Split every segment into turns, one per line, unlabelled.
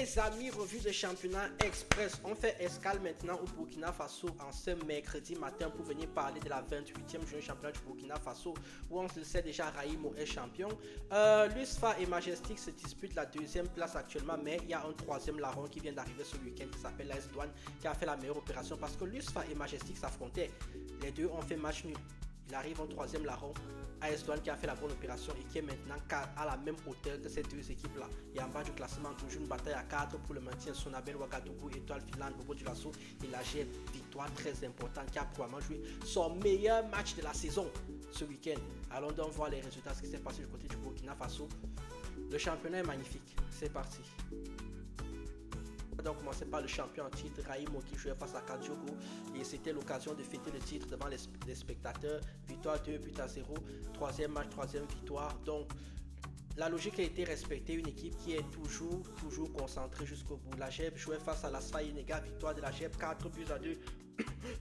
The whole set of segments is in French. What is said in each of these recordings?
Les amis, revue de championnat express. On fait escale maintenant au Burkina Faso en ce mercredi matin pour venir parler de la 28e journée championnat du Burkina Faso où on le sait déjà, Raïmo est champion. L'USFA et Majestic se disputent la deuxième place actuellement, mais il y a un troisième larron qui vient d'arriver ce week-end qui s'appelle l'AS Douane qui a fait la meilleure opération parce que l'USFA et Majestic s'affrontaient. Les deux ont fait match nul. Il arrive en troisième larron, AS Douane qui a fait la bonne opération et qui est maintenant à la même hauteur que ces deux équipes-là. Et en bas du classement, toujours une bataille à 4 pour le maintien. Sonabel, Ouagadougou, Étoile Finlande, Bobo Dioulasso et la GF. Victoire très importante qui a probablement joué son meilleur match de la saison ce week-end. Allons donc voir les résultats, ce qui s'est passé du côté du Burkina Faso. Le championnat est magnifique. C'est parti. Donc commencer par le champion en titre, Raïmo qui jouait face à Kadiogo et c'était l'occasion de fêter le titre devant les spectateurs. Victoire 2 buts à 0, troisième match, troisième victoire. Donc la logique a été respectée, une équipe qui est toujours concentrée jusqu'au bout. La GEP jouait face à la Sfaïnega, victoire de la GEP 4 buts à 2.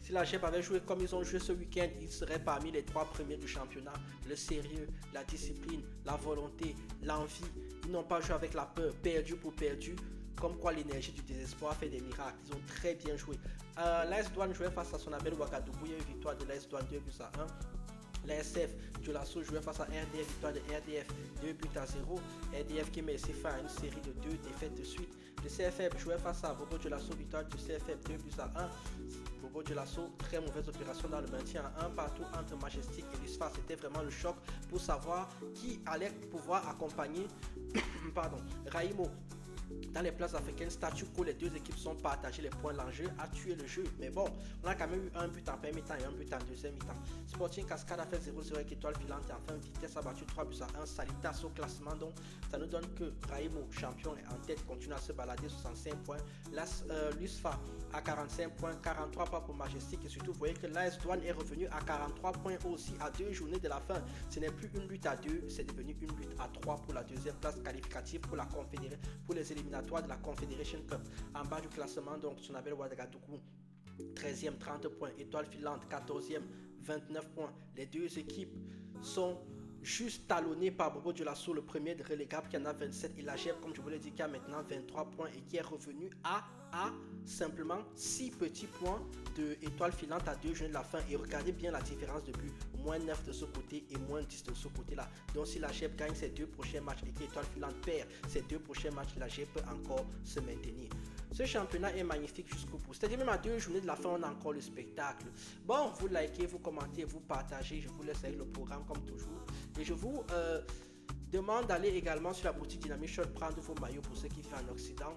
Si la GEP avait joué comme ils ont joué ce week-end, ils seraient parmi les 3 premiers du championnat. Le sérieux, la discipline, la volonté, l'envie, ils n'ont pas joué avec la peur, perdu pour perdu. Comme quoi l'énergie du désespoir fait des miracles. Ils ont très bien joué. L'AS Douane jouait face à Sonabel Ouagadougou. Il y a eu victoire de l'AS Douane 2 buts à 1. L'ASF Dioulasso jouait face à RDF, victoire de RDF 2 buts à 0. RDF qui met ici fin à une série de 2 défaites de suite. Le CFF jouait face à Bobo Dioulasso, victoire du CFF 2 buts à 1. Bobo Dioulasso, très mauvaise opération dans le maintien à 1 partout entre Majestic et l'USFA. C'était vraiment le choc pour savoir qui allait pouvoir accompagner Raïmo. Dans les places africaines, statu quo, les deux équipes sont partagées les points. L'enjeu a tué le jeu. Mais bon, on a quand même eu un but en premier mi-temps et un but en deuxième mi-temps. Sporting Cascade a fait 0-0 avec Étoile Filante et enfin Vitesse a battu 3 buts à 1. Salitas au classement. Donc, ça nous donne que Raïmo, champion, est en tête, continue à se balader 65 points. L'USFA à 45 points, 43 points pour Majestic. Et surtout, vous voyez que l'AS Douane est revenu à 43 points aussi à 2 journées de la fin. Ce n'est plus une lutte à 2, c'est devenu une lutte à 3 pour la deuxième place qualificative pour la Confédérée, pour les éliminatoires de la Confederation Cup. En bas du classement, donc, Sonabel Ouagadougou 13e, 30 points. Étoile Filante 14e, 29 points. Les deux équipes sont juste talonnées par Bobo Dioulasso, le premier de relégable qui en a 27. Et la GEP, comme je vous l'ai dit, qui a maintenant 23 points et qui est revenu à simplement 6 petits points de Étoile Filante à 2 journées de la fin. Et regardez bien la différence de but. Moins 9 de ce côté et moins 10 de ce côté-là. Donc si la GEP gagne ses 2 prochains matchs et que l'Étoile Filante perd ses 2 prochains matchs, la GEP peut encore se maintenir. Ce championnat est magnifique jusqu'au bout. C'est-à-dire même à 2 journées de la fin, on a encore le spectacle. Bon, vous likez, vous commentez, vous partagez. Je vous laisse avec le programme comme toujours. Et je vous demande d'aller également sur la boutique Dynamic Shot prendre vos maillots pour ceux qui font en Occident.